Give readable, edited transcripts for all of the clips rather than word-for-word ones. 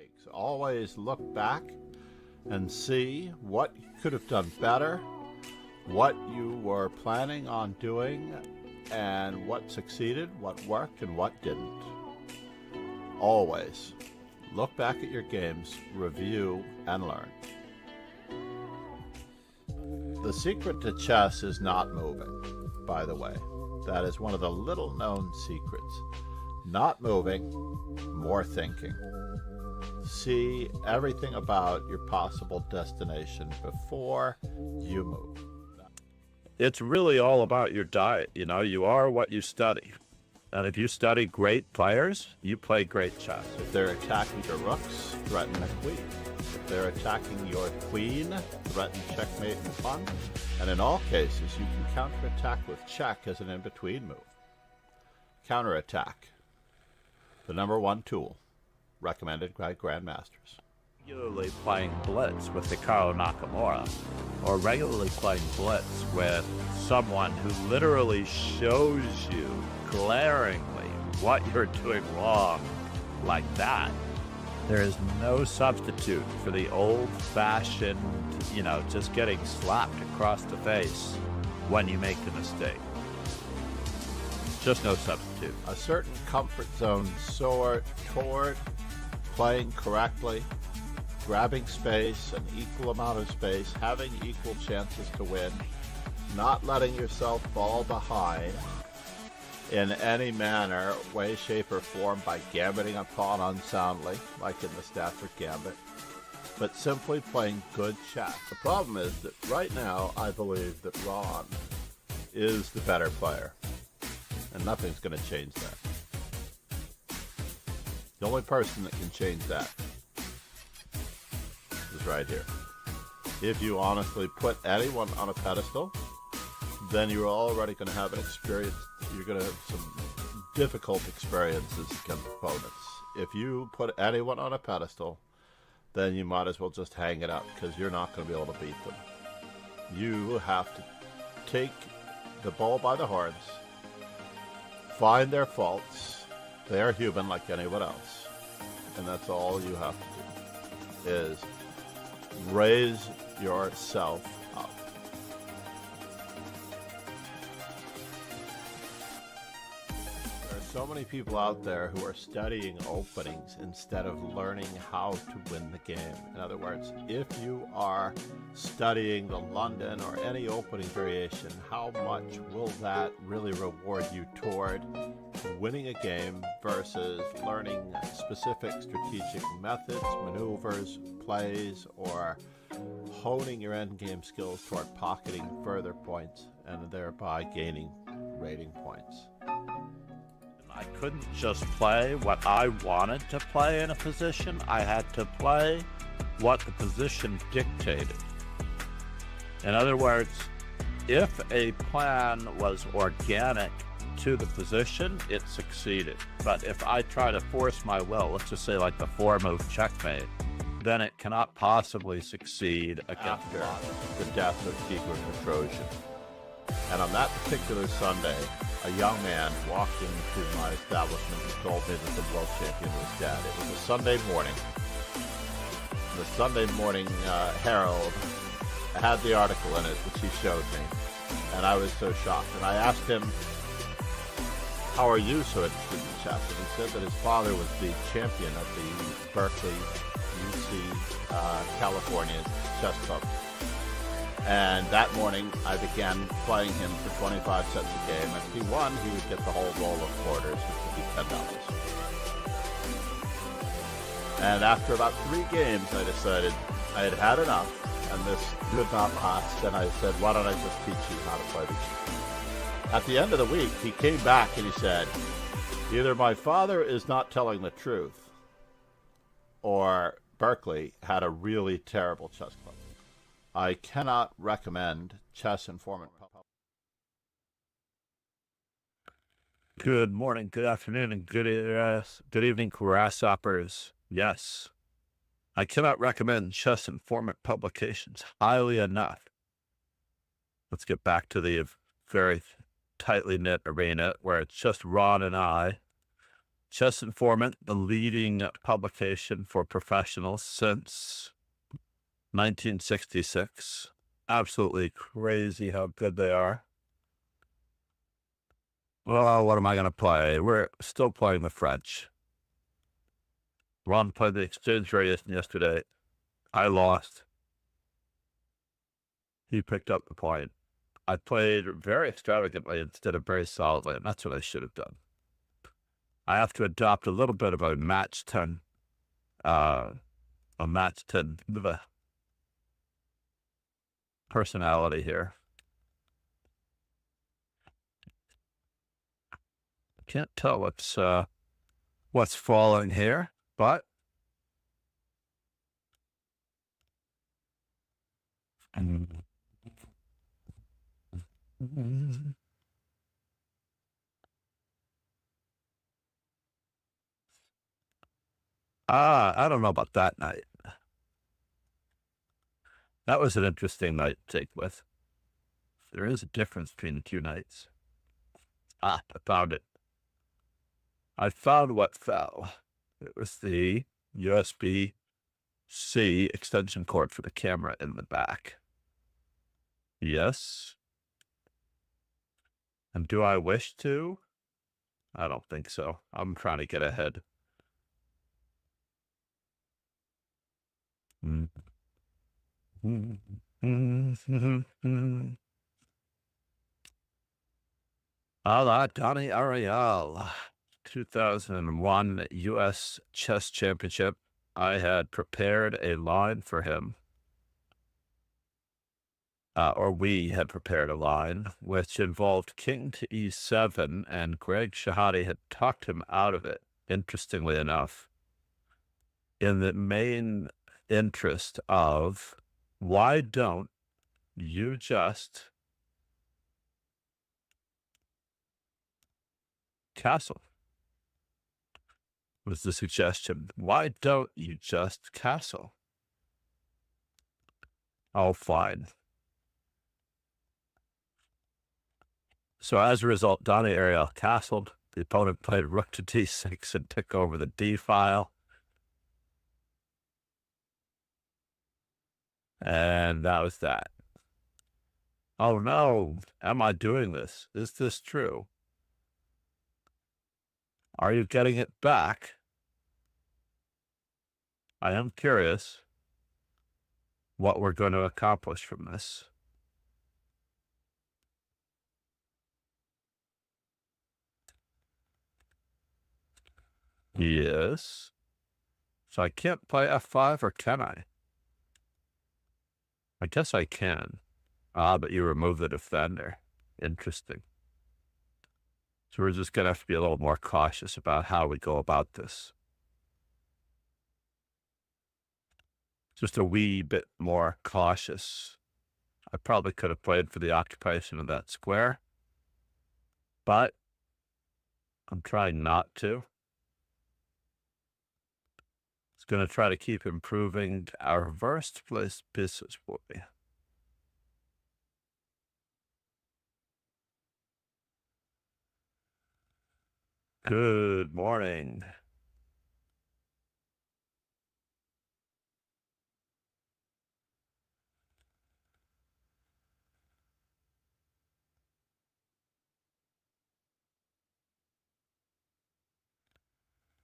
mistakes. Always look back and see what you could have done better, what you were planning on doing, and what succeeded, what worked, and what didn't. Always look back at your games, review, and learn. The secret to chess is not moving, by the way. That is one of the little known secrets. Not moving, more thinking. See everything about your possible destination before you move. It's really all about your diet. You know, you are what you study. And if you study great players, you play great chess. If they're attacking your rooks, threaten a queen. If they're attacking your queen, threaten checkmate and pawn. And in all cases, you can counterattack with check as an in-between move. Counterattack, the #1 tool, recommended by grandmasters. Regularly playing blitz with Hikaru Nakamura, or regularly playing blitz with someone who literally shows you glaringly what you're doing wrong like that. There is no substitute for the old-fashioned, just getting slapped across the face when you make the mistake. Just no substitute. A certain comfort zone soar toward playing correctly, grabbing space, an equal amount of space, having equal chances to win, not letting yourself fall behind in any manner, way, shape, or form by gambiting a pawn unsoundly, like in the Stafford Gambit, but simply playing good chess. The problem is that right now, I believe that Ron is the better player, and nothing's going to change that. The only person that can change that is right here. If you honestly put anyone on a pedestal, then you're already going to have an experience. You're going to have some difficult experiences against opponents. If you put anyone on a pedestal, then you might as well just hang it up, because you're not going to be able to beat them. You have to take the bull by the horns, find their faults. They are human like anyone else. And that's all you have to do, is raise yourself up. There are so many people out there who are studying openings instead of learning how to win the game. In other words, if you are studying the London or any opening variation, how much will that really reward you toward winning a game versus learning specific strategic methods, maneuvers, plays, or honing your endgame skills toward pocketing further points and thereby gaining rating points? I couldn't just play what I wanted to play in a position. I had to play what the position dictated. In other words, if a plan was organic to the position, it succeeded. But if I try to force my will, let's just say like the 4-move checkmate, then it cannot possibly succeed against the death of Tigran the Trojan. And on that particular Sunday, a young man walked into my establishment and told me that the world champion was dead. It was a Sunday morning. The Sunday morning Herald had the article in it, which he showed me. And I was so shocked. And I asked him, how are you so interested in chess? And he said that his father was the champion of the Berkeley, UC, California chess club. And that morning, I began playing him for 25 cents a game. And if he won, he would get the whole roll of quarters, which would be $10. And after about 3 games, I decided I had had enough, and this could not last. And I said, why don't I just teach you how to play the game? At the end of the week, he came back and he said, either my father is not telling the truth, or Berkeley had a really terrible chess club. I cannot recommend Chess Informant. Good morning, good afternoon, and good evening, grasshoppers. Yes, I cannot recommend Chess Informant publications highly enough. Let's get back to the very tightly knit arena where it's just Ron and I Chess Informant, the leading publication for professionals since 1966. Absolutely crazy how good they are. Well, what am I going to play? We're still playing the French. Ron played the exchange variation yesterday. I lost. He picked up the point. I played very extravagantly instead of very solidly, and that's what I should have done. I have to adopt a little bit of a match 10 personality here. I can't tell what's falling here, but I don't know about that night. That was an interesting night to take with. There is a difference between the two nights. I found it. I found what fell. It was the USB-C extension cord for the camera in the back. Yes. And do I wish to? I don't think so. I'm trying to get ahead. Donnie Ariel, 2001 U.S. Chess Championship. I had prepared a line for him. Or we had prepared a line, which involved king to e7, and Greg Shahade had talked him out of it, interestingly enough, in the main interest of, why don't you just castle? Was the suggestion. Why don't you just castle? Oh, fine. So as a result, Donnie Ariel castled. The opponent played rook to d6 and took over the d file. And that was that. Oh no, am I doing this? Is this true? Are you getting it back? I am curious what we're going to accomplish from this. Yes. So I can't play f5, or can I? I guess I can. But you remove the defender. Interesting. So we're just going to have to be a little more cautious about how we go about this. Just a wee bit more cautious. I probably could have played for the occupation of that square, but I'm trying not to. It's going to try to keep improving our reversed place pieces for me. Good morning.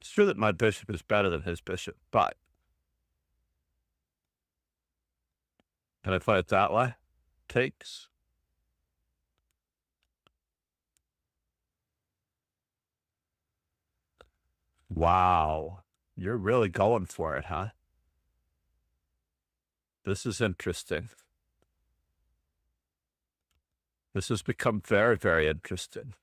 It's true that my bishop is better than his bishop, but can I play it that way? Takes. Wow. You're really going for it, huh? This is interesting. This has become very, very interesting.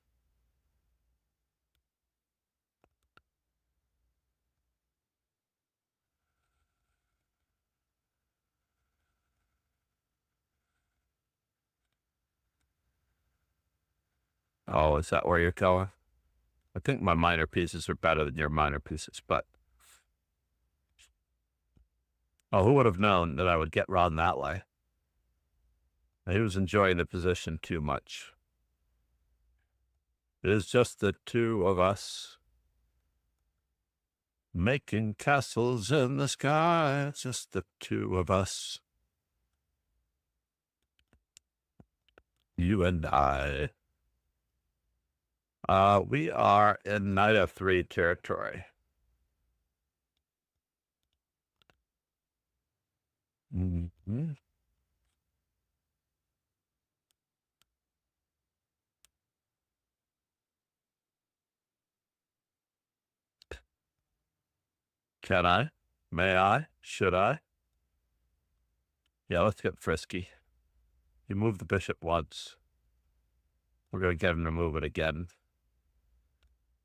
Oh, is that where you're going? I think my minor pieces are better than your minor pieces, but... Oh, who would have known that I would get Ron that way? He was enjoying the position too much. It is just the two of us. Making castles in the sky, it's just the two of us. You and I. We are in knight f3 territory. Mm-hmm. Can I? May I? Should I? Yeah, let's get frisky. You moved the bishop once. We're going to get him to move it again.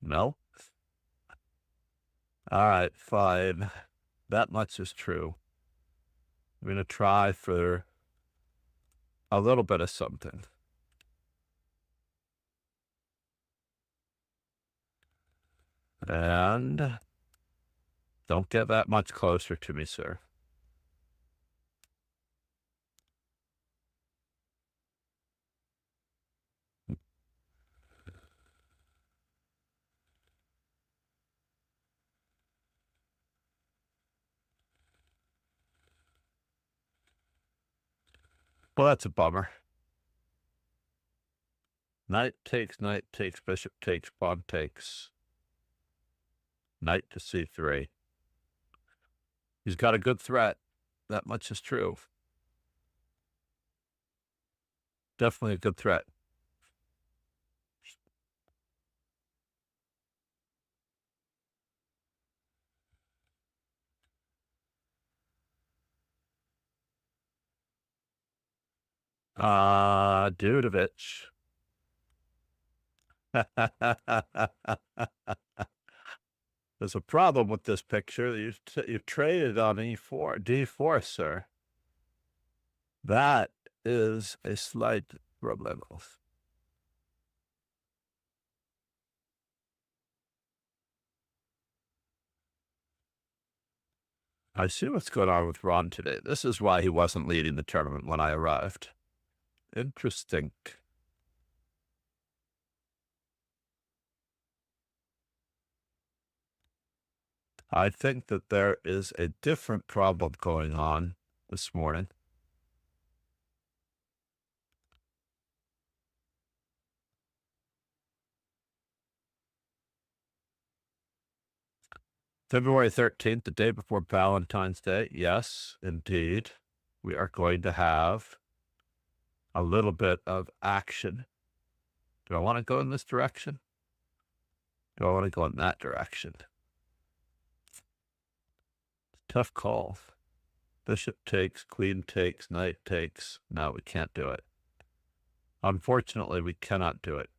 No? All right, fine. That much is true. I'm going to try for a little bit of something. And don't get that much closer to me, sir. Well, that's a bummer. Knight takes, bishop takes, pawn takes. Knight to c3. He's got a good threat. That much is true. Definitely a good threat. Dudovich. There's a problem with this picture. You've traded on d4, sir. That is a slight problem. I see what's going on with Ron today. This is why he wasn't leading the tournament when I arrived. Interesting. I think that there is a different problem going on this morning. February 13th, the day before Valentine's Day. Yes, indeed. We are going to have a little bit of action. Do I want to go in this direction? Do I want to go in that direction? Tough call. Bishop takes, queen takes, knight takes. No, we can't do it. Unfortunately, we cannot do it.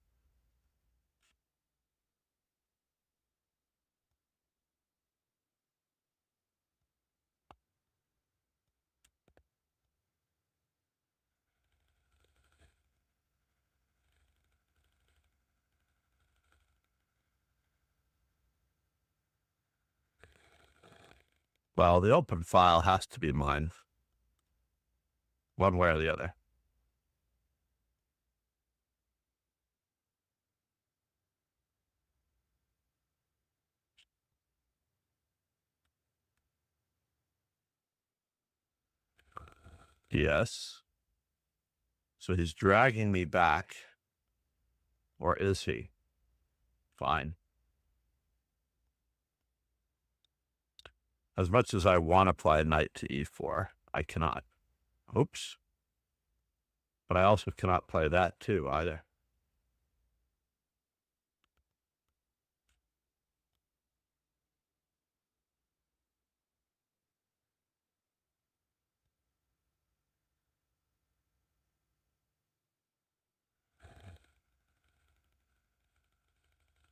Well, the open file has to be mine. One way or the other. Yes. So he's dragging me back. Or is he? Fine. As much as I want to play knight to e4, I cannot. Oops. But I also cannot play that too either.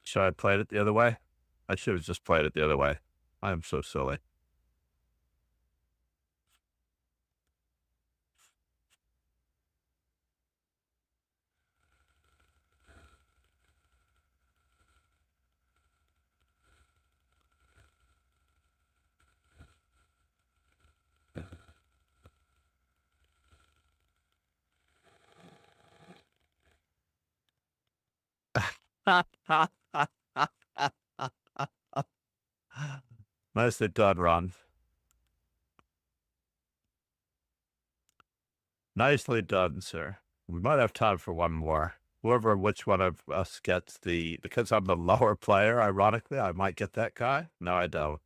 Should I play it the other way? I should have just played it the other way. I am so silly. Nicely done, Ron. Nicely done, sir. We might have time for one more. Which one of us gets because I'm the lower player, ironically, I might get that guy. No, I don't.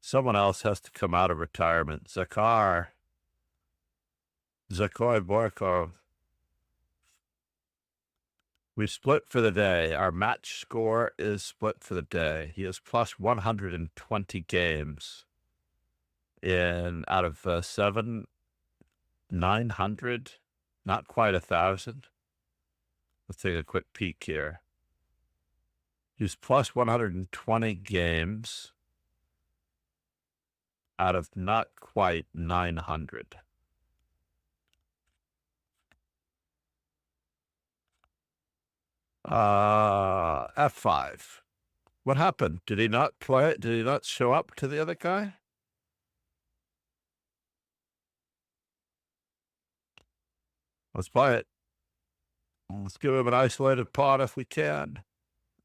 Someone else has to come out of retirement. Zakar Borkov. We split for the day. Our match score is split for the day. He has plus 120 games out of 900, not quite 1,000. Let's take a quick peek here. He's plus 120 games out of not quite 900. F5. What happened? Did he not play it? Did he not show up to the other guy? Let's play it. Let's give him an isolated pawn if we can.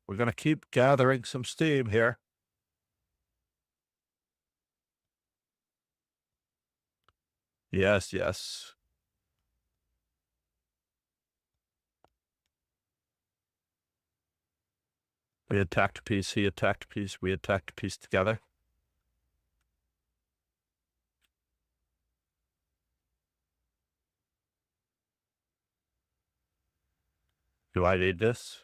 We're going to keep gathering some steam here. Yes, yes. We attacked a piece, he attacked a piece, we attacked a piece together. Do I need this?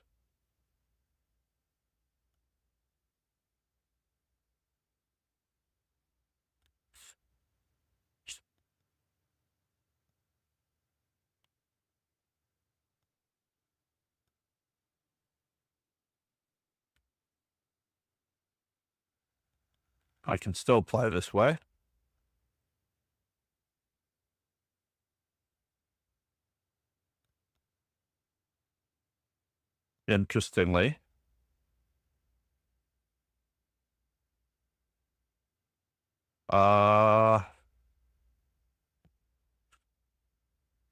I can still play this way. Interestingly. I'm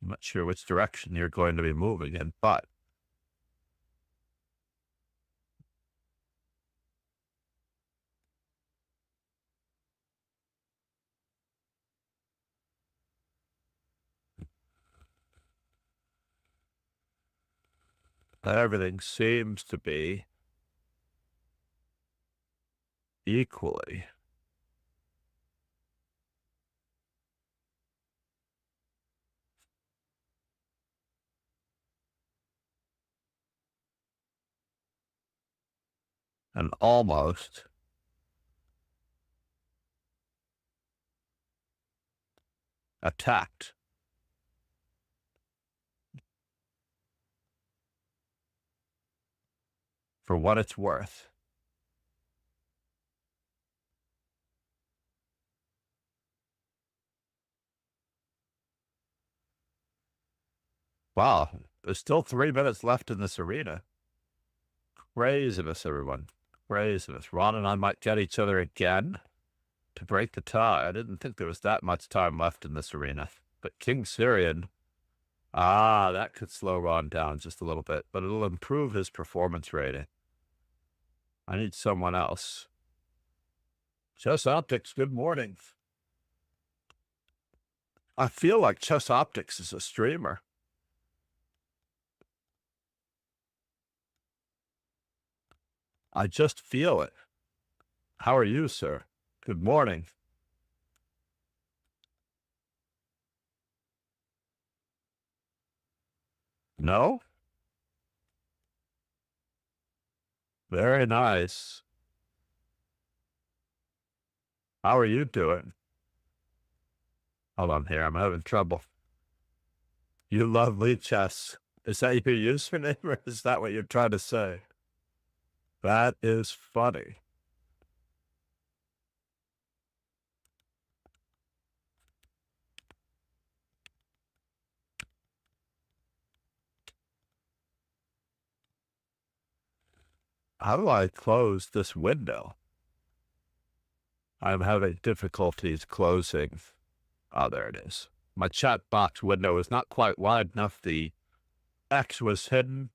not sure which direction you're going to be moving in, but everything seems to be equally. And almost attacked. For what it's worth. Wow, there's still 3 minutes left in this arena. Craziness, everyone. Craziness. Ron and I might get each other again to break the tie. I didn't think there was that much time left in this arena. But King Syrian, that could slow Ron down just a little bit, but it'll improve his performance rating. I need someone else. Chess Optics, good morning. I feel like Chess Optics is a streamer. I just feel it. How are you, sir? Good morning. No? Very nice. How are you doing? Hold on here, I'm having trouble. You love lead chess. Is that your username, or is that what you're trying to say? That is funny. How do I close this window? I'm having difficulties closing. Oh, there it is. My chat box window is not quite wide enough. The X was hidden.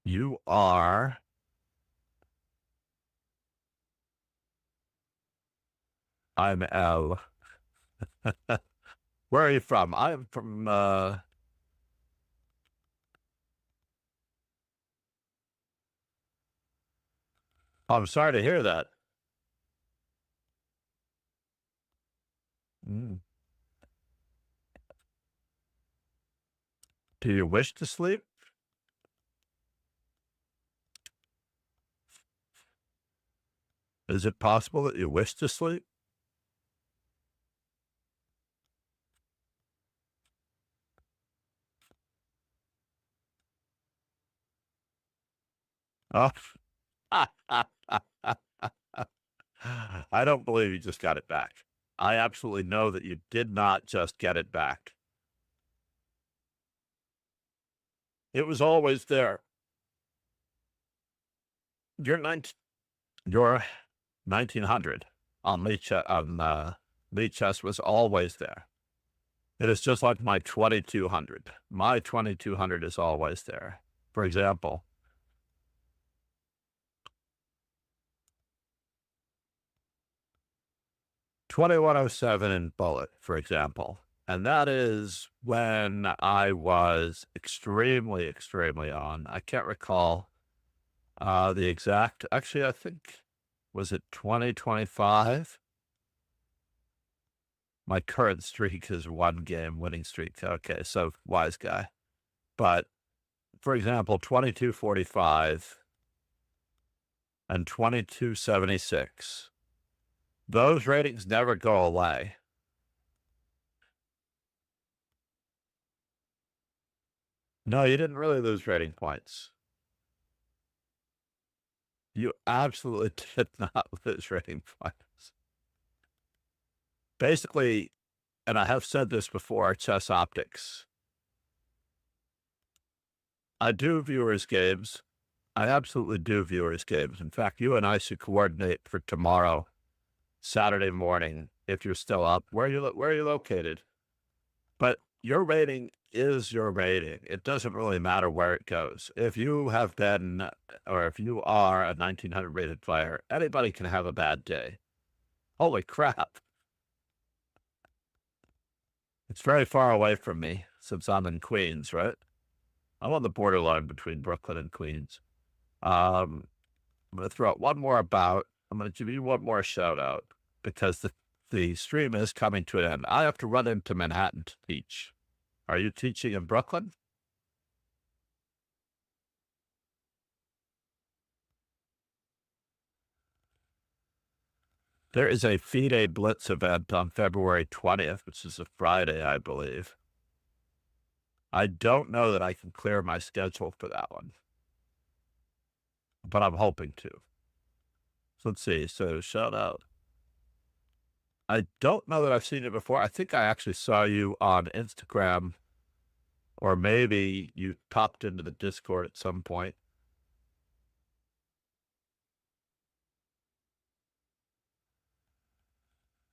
You are I'm L. Where are you from? I'm from, I'm sorry to hear that. Mm. Do you wish to sleep? Is it possible that you wish to sleep? Oh. I don't believe you just got it back. I absolutely know that you did not just get it back. It was always there. Your 1900 on lead chess was always there. It is just like my 2200. My 2200 is always there. For example, 2107 in Bullet, for example. And that is when I was extremely, extremely on. I can't recall the exact, actually, I think, was it 2025? My current streak is 1 game winning streak. Okay, so wise guy. But for example, 2245 and 2276, those ratings never go away. No, you didn't really lose rating points. You absolutely did not lose rating points. Basically, and I have said this before, chess optics. I do viewers' games. I absolutely do viewers' games. In fact, you and I should coordinate for tomorrow, Saturday morning, if you're still up. Where are you located? But your rating is your rating. It doesn't really matter where it goes. If you have been, or if you are a 1900 rated player, anybody can have a bad day. Holy crap. It's very far away from me since I'm in Queens, right? I'm on the borderline between Brooklyn and Queens. I'm going to throw out one more about. I'm going to give you one more shout out because the stream is coming to an end. I have to run into Manhattan to teach. Are you teaching in Brooklyn? There is a FIDE Blitz event on February 20th, which is a Friday, I believe. I don't know that I can clear my schedule for that one, but I'm hoping to. So let's see. So shout out. I don't know that I've seen it before. I think I actually saw you on Instagram, or maybe you popped into the Discord at some point.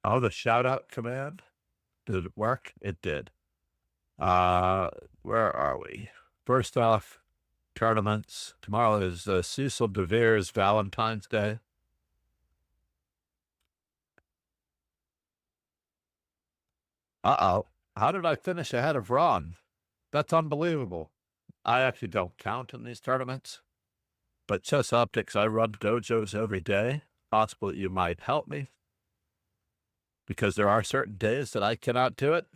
Oh, the shout out command? Did it work? It did. Where are we? First off, tournaments. Tomorrow is Cecil DeVere's Valentine's Day. Uh-oh. How did I finish ahead of Ron? That's unbelievable. I actually don't count in these tournaments. But Chess Optics, I run dojos every day. Possible that you might help me. Because there are certain days that I cannot do it.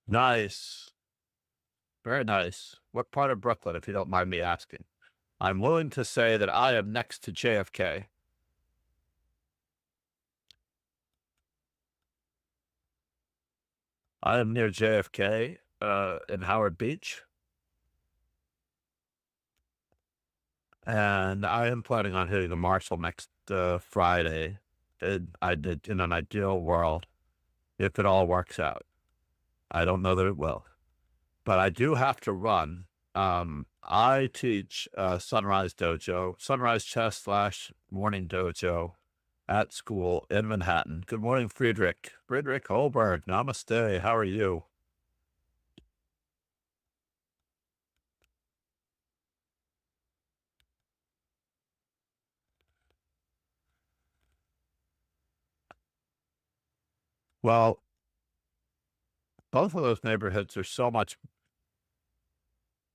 Nice. Very nice. What part of Brooklyn, if you don't mind me asking? I'm willing to say that I am next to JFK. I am near JFK in Howard Beach. And I am planning on hitting the Marshall next Friday. I did in an ideal world, if it all works out. I don't know that it will, but I do have to run. I teach Sunrise Dojo, Sunrise Chess / Morning Dojo at school in Manhattan. Good morning, Friedrich. Friedrich Holberg, namaste. How are you? Well, both of those neighborhoods are so much.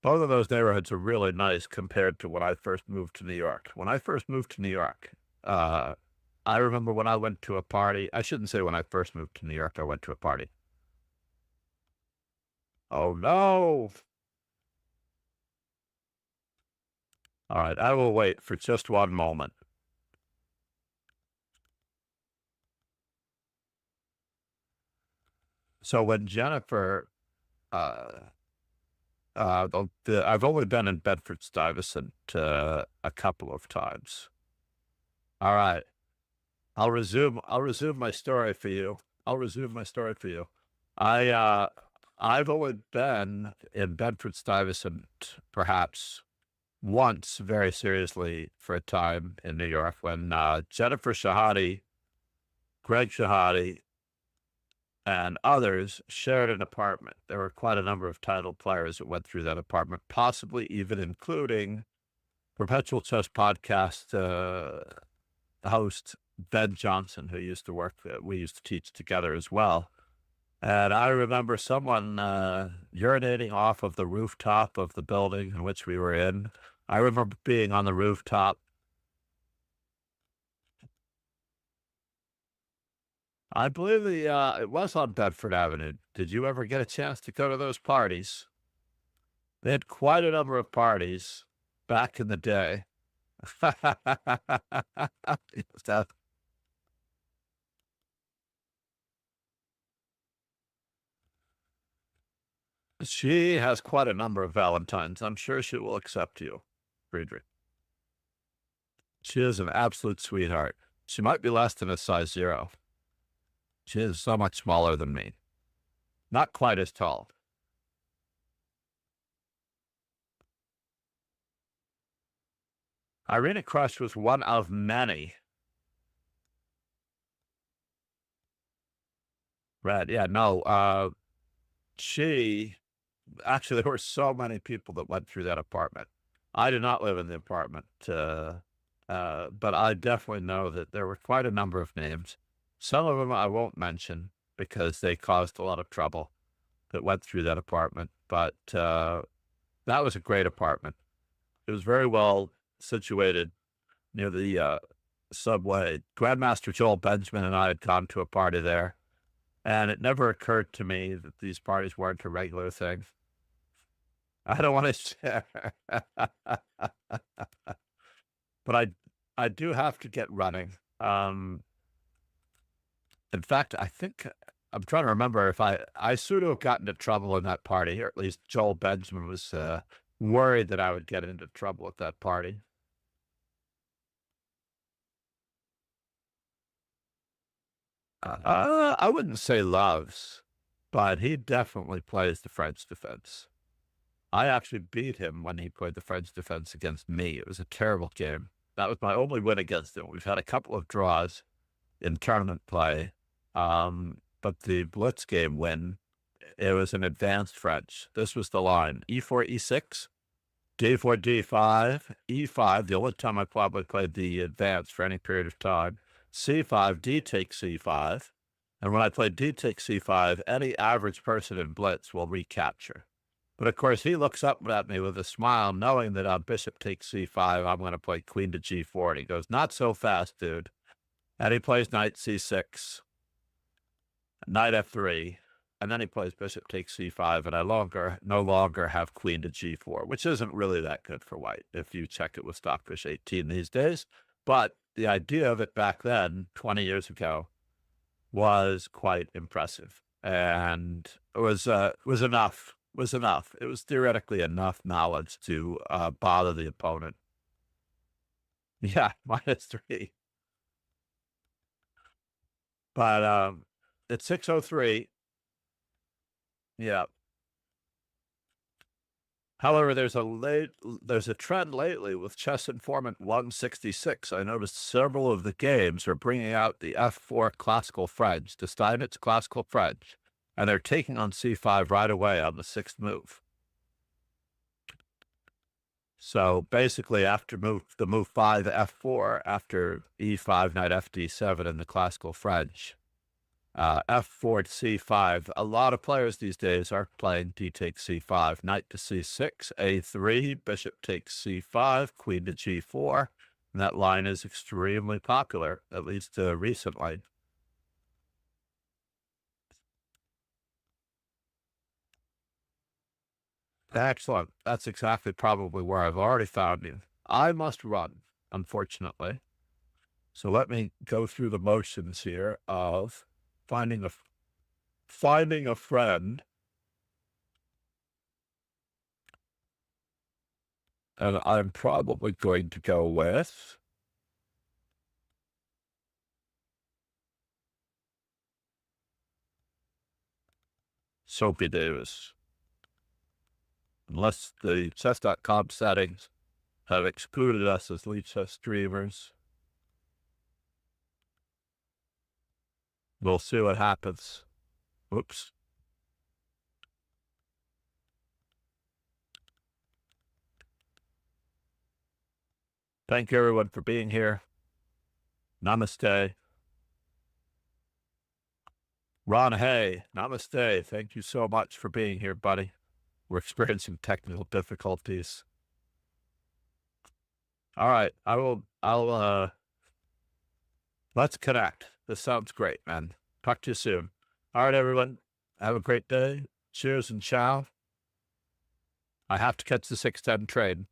Both of those neighborhoods are really nice compared to when I first moved to New York. When I first moved to New York, I remember when I went to a party. I shouldn't say when I first moved to New York, I went to a party. Oh no. All right, I will wait for just one moment. So when Jennifer, uh, I've only been in Bedford-Stuyvesant a couple of times. All right, I'll resume. I'll resume my story for you. I'll resume my story for you. I I've only been in Bedford-Stuyvesant perhaps once very seriously for a time in New York when Jennifer Shahade, Greg Shahade, and others shared an apartment. There were quite a number of title players that went through that apartment, possibly even including Perpetual Chess podcast host Ben Johnson, who used to work there. We used to teach together as well. And I remember someone urinating off of the rooftop of the building in which we were in. I remember being on the rooftop. I believe it was on Bedford Avenue. Did you ever get a chance to go to those parties? They had quite a number of parties back in the day. That- She has quite a number of Valentines. I'm sure she will accept you, Friedrich. She is an absolute sweetheart. She might be less than a size 0. She is so much smaller than me. Not quite as tall. Irina Crush was one of many. Right. Yeah. No. She actually, there were so many people that went through that apartment. I did not live in the apartment, but I definitely know that there were quite a number of names. Some of them I won't mention because they caused a lot of trouble that went through that apartment. But that was a great apartment. It was very well situated near the subway. Grandmaster Joel Benjamin and I had gone to a party there, and it never occurred to me that these parties weren't a regular thing. I don't want to share, but I do have to get running. In fact, I think I'm trying to remember if I sort of got into trouble in that party, or at least Joel Benjamin was worried that I would get into trouble at that party. I wouldn't say loves, but he definitely plays the French defense. I actually beat him when he played the French defense against me. It was a terrible game. That was my only win against him. We've had a couple of draws in tournament play, but the Blitz game win, it was an advanced French. This was the line: E4, E6, D4, D5, E5. The only time I probably played the advance for any period of time. C5, D takes C5. And when I play D takes C5, any average person in Blitz will recapture. But of course, he looks up at me with a smile, knowing that on bishop takes C5, I'm going to play queen to G4. And he goes, "Not so fast, dude." And he plays knight C6, knight F3, and then he plays bishop takes C5, and I no longer have queen to G4, which isn't really that good for white if you check it with Stockfish 18 these days. But the idea of it back then, 20 years ago, was quite impressive, and it was enough. Was enough. It was theoretically enough knowledge to bother the opponent. Yeah, -3. But it's 6:03. Yeah. However, there's a trend lately with Chess Informant 166. I noticed several of the games are bringing out the F4 classical French, the Steinitz classical French, and they're taking on C5 right away on the 6th move. So basically, after the move 5 F4, after E5 knight FD7 in the classical French, F4 to C5. A lot of players these days are playing D takes C5. Knight to C6, A3, bishop takes C5, queen to G4. And that line is extremely popular, at least recently. Excellent. That's exactly probably where I've already found you. I must run, unfortunately. So let me go through the motions here of finding a friend. And I'm probably going to go with Soapy Davis. Unless the chess.com settings have excluded us as lead chess streamers. We'll see what happens. Oops. Thank you, everyone, for being here. Namaste. Ron Hay, namaste. Thank you so much for being here, buddy. We're experiencing technical difficulties. All right, let's connect. This sounds great, man. Talk to you soon. All right, everyone. Have a great day. Cheers and ciao. I have to catch the 610 train.